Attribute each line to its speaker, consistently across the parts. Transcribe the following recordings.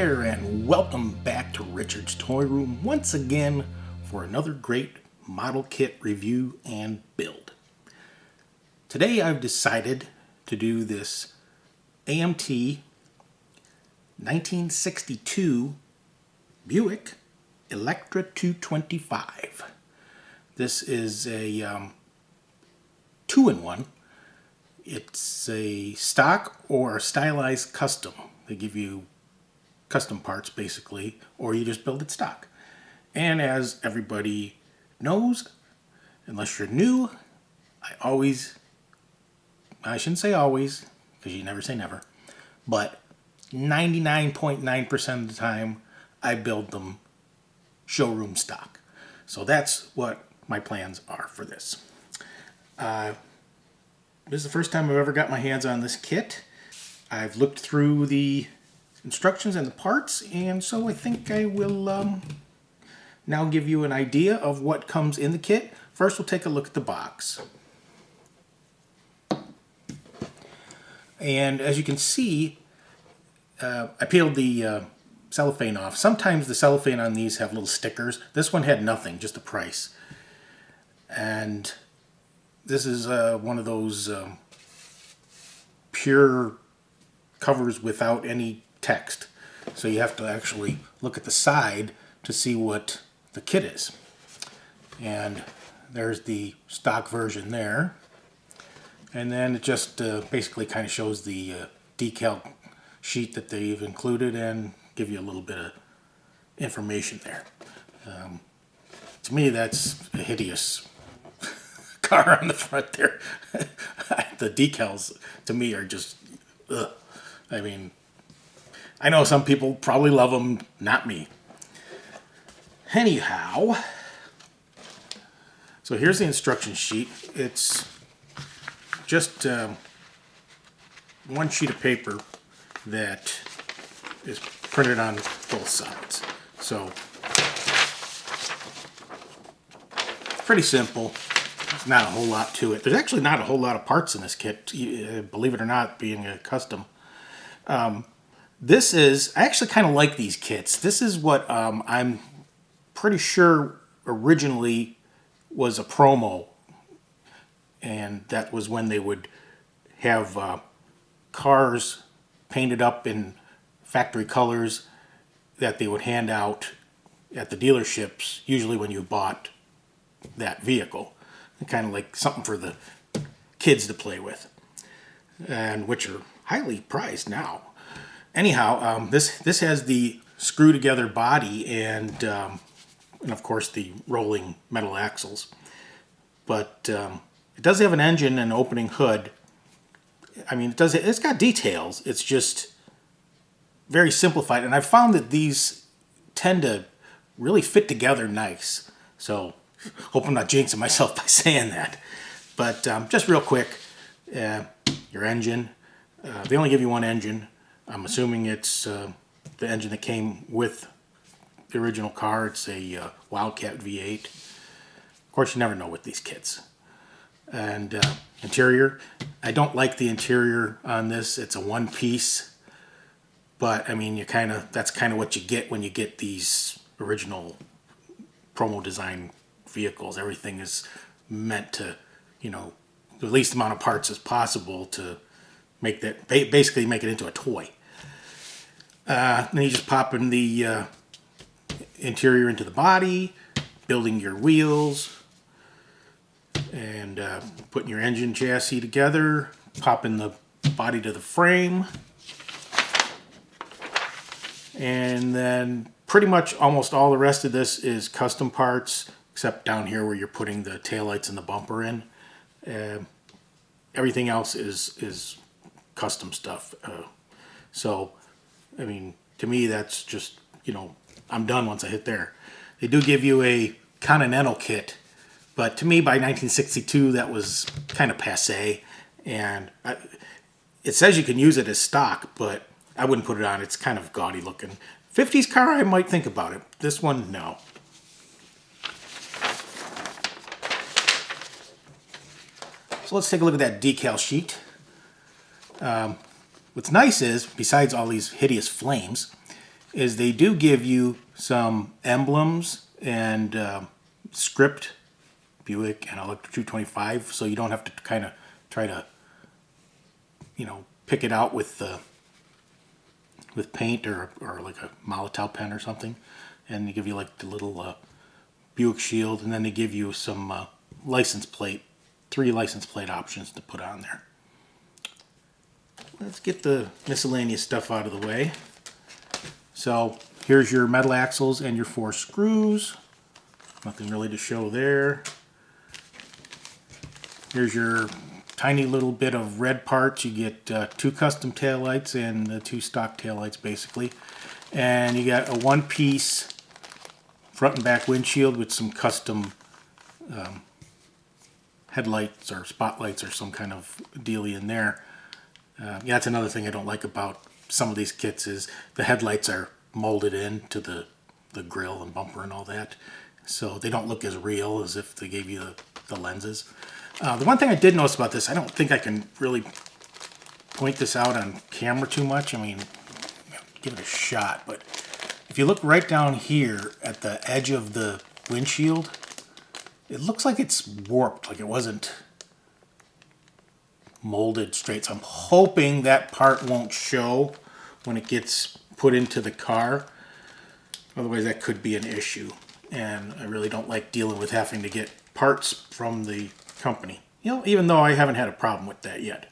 Speaker 1: there, and welcome back to Richard's Toy Room once again for another great model kit review and build. Today I've decided to do this AMT 1962 Buick Electra 225. This is a two-in-one. It's a stock or a stylized custom. They give you custom parts basically, or you just build it stock. And as everybody knows, unless you're new, I shouldn't say always, because you never say never, but 99.9% of the time I build them showroom stock. So that's what my plans are for this. This is the first time I've ever got my hands on this kit. I've looked through the instructions and the parts, and so I think I will now give you an idea of what comes in the kit. First, we'll take a look at the box. And as you can see, I peeled the cellophane off. Sometimes the cellophane on these have little stickers. This one had nothing, just the price. And this is one of those pure covers without any text. So you have to actually look at the side to see what the kit is. And there's the stock version there. And then it just basically kind of shows the decal sheet that they've included and give you a little bit of information there. To me, that's a hideous car on the front there. The decals to me are just ugh. I mean, I know some people probably love them, not me. Anyhow, so here's the instruction sheet. It's just one sheet of paper that is printed on both sides. So pretty simple. There's not a whole lot to it. There's actually not a whole lot of parts in this kit, believe it or not, being a custom. I actually kind of like these kits. This is what I'm pretty sure originally was a promo, and that was when they would have cars painted up in factory colors that they would hand out at the dealerships, usually when you bought that vehicle. Kind of like something for the kids to play with, and which are highly prized now. Anyhow, this has the screw together body and of course the rolling metal axles. But it does have an engine and opening hood. I mean, it's got details. It's just very simplified, and I've found that these tend to really fit together nice. So hope I'm not jinxing myself by saying that. But just real quick, your engine. They only give you one engine. I'm assuming it's the engine that came with the original car. It's a Wildcat V8. Of course, you never know with these kits. And interior. I don't like the interior on this. It's a one piece. But I mean, that's kind of what you get when you get these original promo design vehicles. Everything is meant to, the least amount of parts as possible to make that, basically make it into a toy. Then you just pop in the interior into the body, building your wheels, and putting your engine chassis together, popping the body to the frame, and then pretty much almost all the rest of this is custom parts, except down here where you're putting the taillights and the bumper in. Everything else is custom stuff. So, I mean, to me, that's just, I'm done once I hit there. They do give you a Continental kit, but to me, by 1962, that was kind of passé. And it says you can use it as stock, but I wouldn't put it on. It's kind of gaudy looking. 50s car, I might think about it. This one, no. So let's take a look at that decal sheet. What's nice is, besides all these hideous flames, is they do give you some emblems and script, Buick and Electra 225, so you don't have to kind of try to, pick it out with paint or like a Molotow pen or something. And they give you like the little Buick shield, and then they give you some license plate, 3 license plate options to put on there. Let's get the miscellaneous stuff out of the way. So here's your metal axles and your 4 screws. Nothing really to show there. Here's your tiny little bit of red parts. You get 2 custom taillights and 2 stock taillights basically. And you got a 1-piece front and back windshield with some custom headlights or spotlights or some kind of dealie in there. Yeah, that's another thing I don't like about some of these kits is the headlights are molded into the grill and bumper and all that. So they don't look as real as if they gave you the lenses. The one thing I did notice about this, I don't think I can really point this out on camera too much. I mean, give it a shot, but if you look right down here at the edge of the windshield, it looks like it's warped, like it wasn't molded straight. So I'm hoping that part won't show when it gets put into the car. Otherwise that could be an issue. And I really don't like dealing with having to get parts from the company. Even though I haven't had a problem with that yet.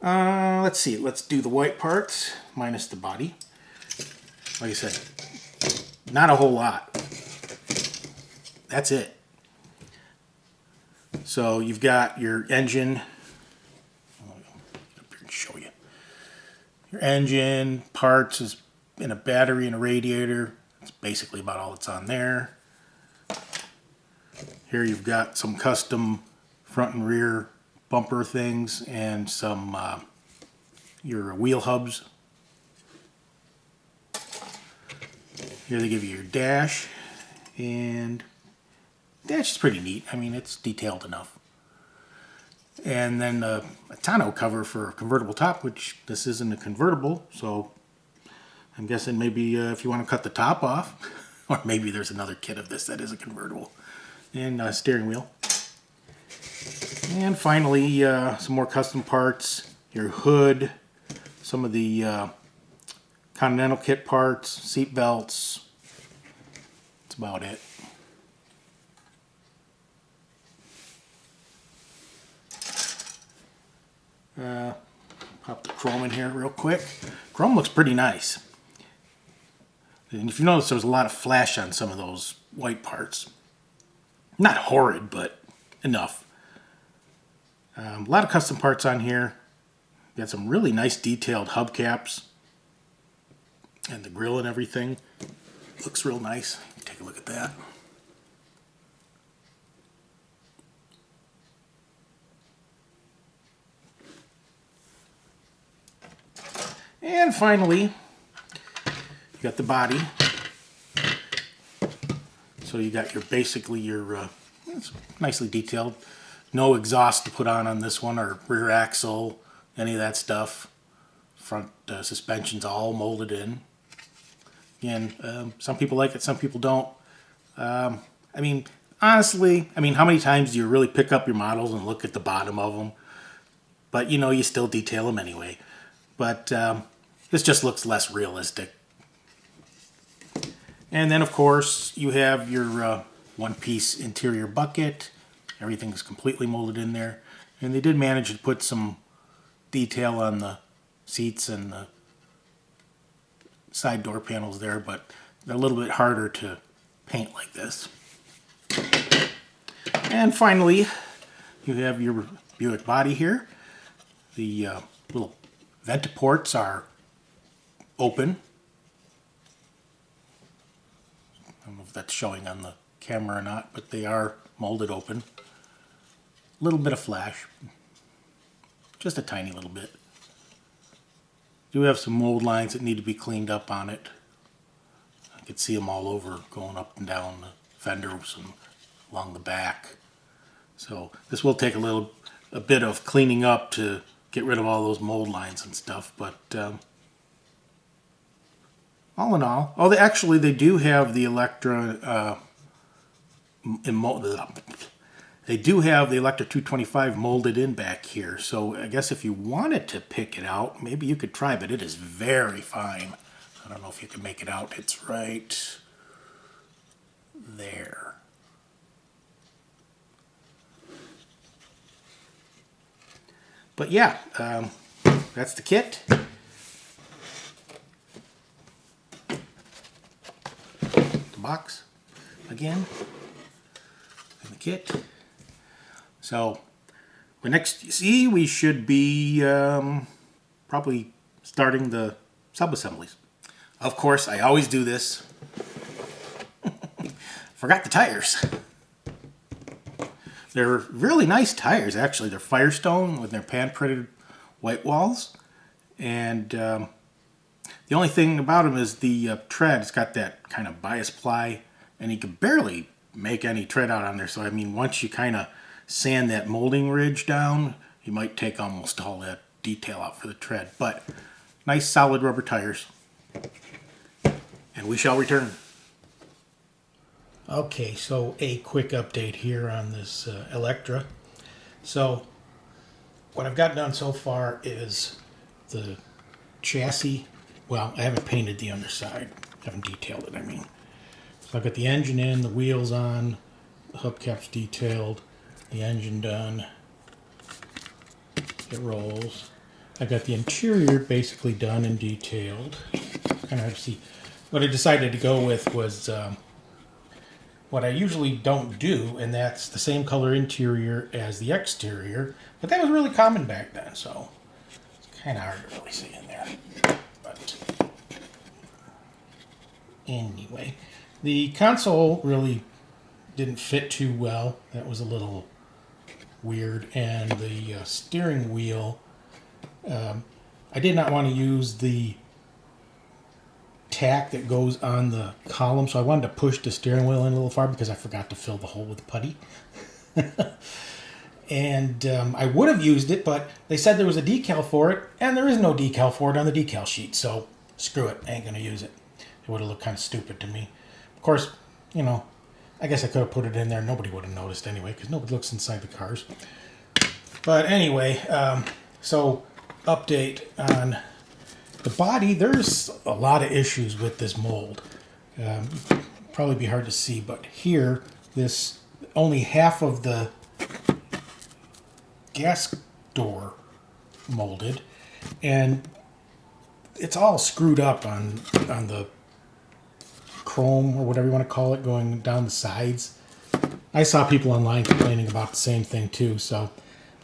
Speaker 1: Let's see. Let's do the white parts minus the body. Like I said, not a whole lot. That's it. So you've got your engine. I'll get up here and show you. Your engine parts is in a battery and a radiator. That's basically about all that's on there. Here you've got some custom front and rear bumper things and some your wheel hubs. Here they give you your dash, and dash is pretty neat. I mean, it's detailed enough. And then a tonneau cover for a convertible top, which this isn't a convertible, so I'm guessing maybe if you want to cut the top off, or maybe there's another kit of this that is a convertible. And steering wheel. And finally, some more custom parts, your hood, some of the Continental kit parts, seat belts. That's about it. Pop the chrome in here real quick. Chrome looks pretty nice. And if you notice, there's a lot of flash on some of those white parts. Not horrid, but enough. A lot of custom parts on here. Got some really nice detailed hubcaps. And the grill and everything. Looks real nice. Take a look at that. And finally, you got the body. So you got your basically your it's nicely detailed. No exhaust to put on this one, or rear axle, any of that stuff. Front suspension's all molded in. Again, some people like it, some people don't. I mean, honestly, how many times do you really pick up your models and look at the bottom of them? But you still detail them anyway. But this just looks less realistic. And then, of course, you have your one-piece interior bucket. Everything is completely molded in there. And they did manage to put some detail on the seats and the side door panels there, but they're a little bit harder to paint like this. And finally, you have your Buick body here. The little vent ports are open. I don't know if that's showing on the camera or not, but they are molded open. A little bit of flash, just a tiny little bit. Do have some mold lines that need to be cleaned up on it. I could see them all over going up and down the fenders and along the back. So this will take a bit of cleaning up to get rid of all those mold lines and stuff, but all in all, oh, they do have the Electra. They do have the Electra 225 molded in back here. So I guess if you wanted to pick it out, maybe you could try, but it is very fine. I don't know if you can make it out. It's right there. But yeah, that's the kit. The box again, and the kit. So, when next you see, we should be probably starting the sub-assemblies. Of course, I always do this. Forgot the tires. They're really nice tires, actually. They're Firestone with their pan-printed white walls. And the only thing about them is the tread. It's got that kind of bias ply, and you can barely make any tread out on there. So, I mean, once you kind of sand that molding ridge down, you might take almost all that detail out for the tread. But nice, solid rubber tires. And we shall return. Okay, so a quick update here on this Electra. So what I've got done so far is the chassis. Well, I haven't painted the underside. Haven't detailed it, I mean. So I've got the engine in, the wheels on, the hubcaps detailed, the engine done. It rolls. I got the interior basically done and detailed. Kind of hard to see. What I decided to go with was what I usually don't do, and that's the same color interior as the exterior, but that was really common back then, so it's kind of hard to really see in there. But anyway, the console really didn't fit too well. That was a little weird, and the steering wheel, I did not want to use the tack that goes on the column, so I wanted to push the steering wheel in a little far because I forgot to fill the hole with putty. And I would have used it, but they said there was a decal for it, and there is no decal for it on the decal sheet, so screw it, I ain't going to use it. It would have looked kind of stupid to me. Of course, you know, I guess I could have put it in there. Nobody would have noticed anyway, because nobody looks inside the cars. But anyway, so update on the body. There's a lot of issues with this mold. Probably be hard to see, but here, this only half of the gas door molded, and it's all screwed up on the chrome or whatever you want to call it going down the sides. I saw people online complaining about the same thing too, so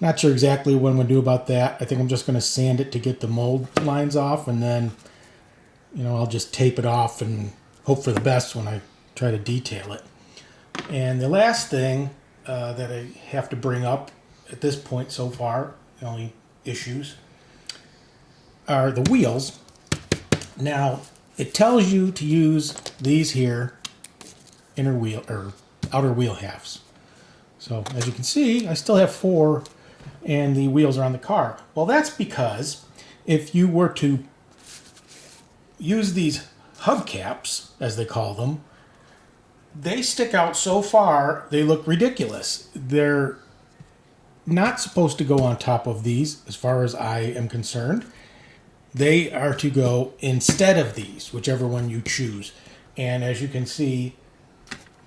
Speaker 1: not sure exactly what I'm going to do about that. I think I'm just going to sand it to get the mold lines off, and then, you know, I'll just tape it off and hope for the best when I try to detail it. And the last thing that I have to bring up at this point so far, the only issues, are the wheels. Now, it tells you to use these here inner wheel or outer wheel halves. So as you can see, I still have 4, and the wheels are on the car. Well, that's because if you were to use these hubcaps, as they call them, they stick out so far they look ridiculous. They're not supposed to go on top of these, as far as I am concerned. They are to go instead of these, whichever one you choose. And as you can see,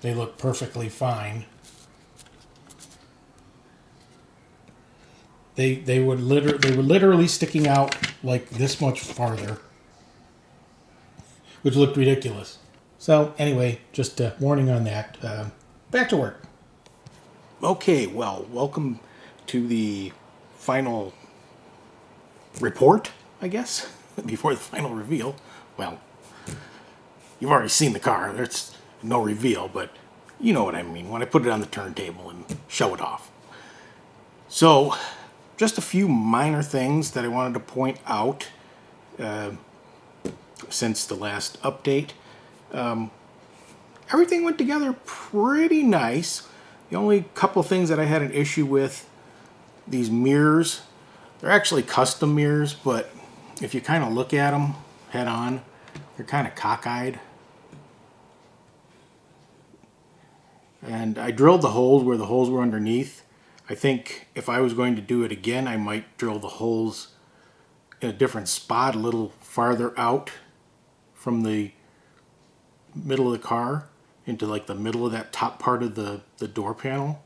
Speaker 1: they look perfectly fine. They were literally sticking out like this much farther, which looked ridiculous. So anyway, just a warning on that. Back to work. Okay, well, welcome to the final report, I guess, before the final reveal. Well, you've already seen the car. There's no reveal, but you know what I mean when I put it on the turntable and show it off. So, just a few minor things that I wanted to point out since the last update. Everything went together pretty nice. The only couple things that I had an issue with, these mirrors. They're actually custom mirrors, but if you kind of look at them head on, They're kind of cockeyed. And I drilled the holes where the holes were underneath. I think if I was going to do it again, I might drill the holes in a different spot, a little farther out from the middle of the car into like the middle of that top part of the door panel,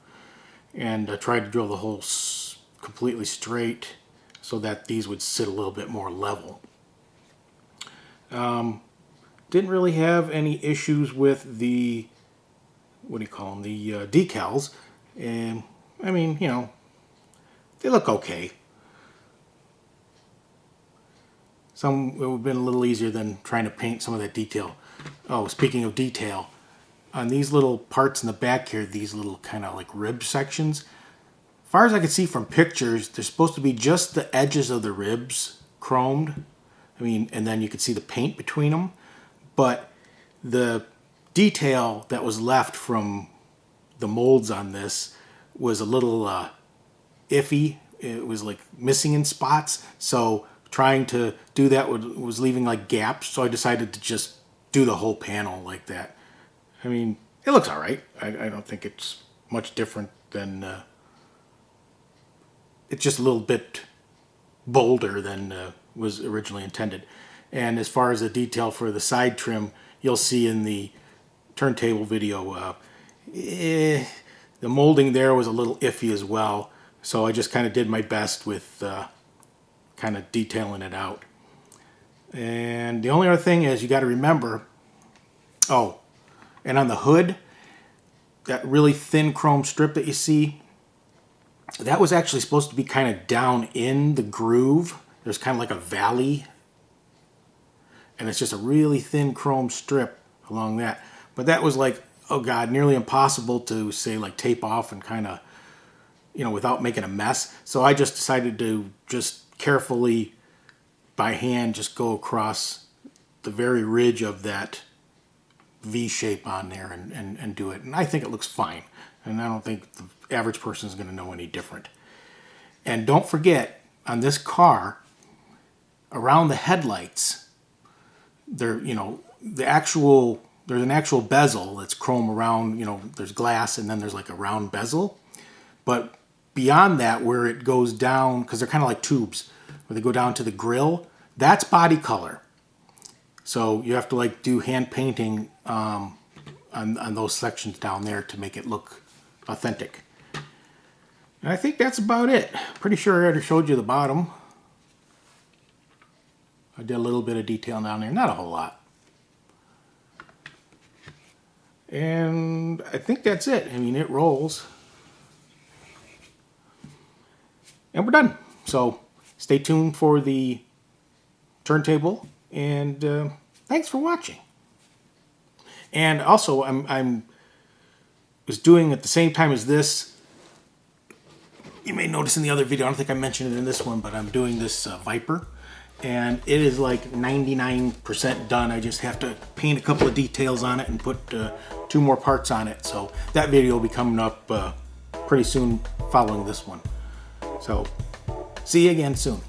Speaker 1: and try to drill the holes completely straight so that these would sit a little bit more level. Didn't really have any issues with the, what do you call them, the decals. And I mean, you know, they look okay. Some it would have been a little easier than trying to paint some of that detail. Oh, speaking of detail, on these little parts in the back here, these little kind of like rib sections, as far as I can see from pictures, they're supposed to be just the edges of the ribs chromed. I mean, and then you could see the paint between them. But the detail that was left from the molds on this was a little iffy. It was like missing in spots. So trying to do that was leaving like gaps. So I decided to just do the whole panel like that. I mean, it looks all right. I don't think it's much different than... it's just a little bit bolder than was originally intended. And as far as the detail for the side trim, you'll see in the turntable video, the molding there was a little iffy as well. So I just kind of did my best with kind of detailing it out. And the only other thing is you got to remember, oh, and on the hood, that really thin chrome strip that you see, that was actually supposed to be kind of down in the groove. There's kind of like a valley, and it's just a really thin chrome strip along that. But that was like, oh God, nearly impossible to say like tape off and kind of, you know, without making a mess. So I just decided to just carefully by hand just go across the very ridge of that V shape on there and do it. And I think it looks fine. And I don't think the average person is going to know any different. And don't forget, on this car, around the headlights, there, you know, there's an actual bezel that's chrome around, you know, there's glass and then there's like a round bezel. But beyond that, where it goes down, because they're kind of like tubes, where they go down to the grill, that's body color. So you have to like do hand painting on those sections down there to make it look authentic. And I think that's about it. Pretty sure I already showed you the bottom. I did a little bit of detail down there, not a whole lot. And I think that's it. I mean, it rolls. And we're done. So stay tuned for the turntable, and thanks for watching. And also, I'm was doing at the same time as this. You may notice in the other video, I don't think I mentioned it in this one, but I'm doing this Viper, and it is like 99% done. I just have to paint a couple of details on it and put 2 more parts on it. So that video will be coming up pretty soon following this one. So see you again soon.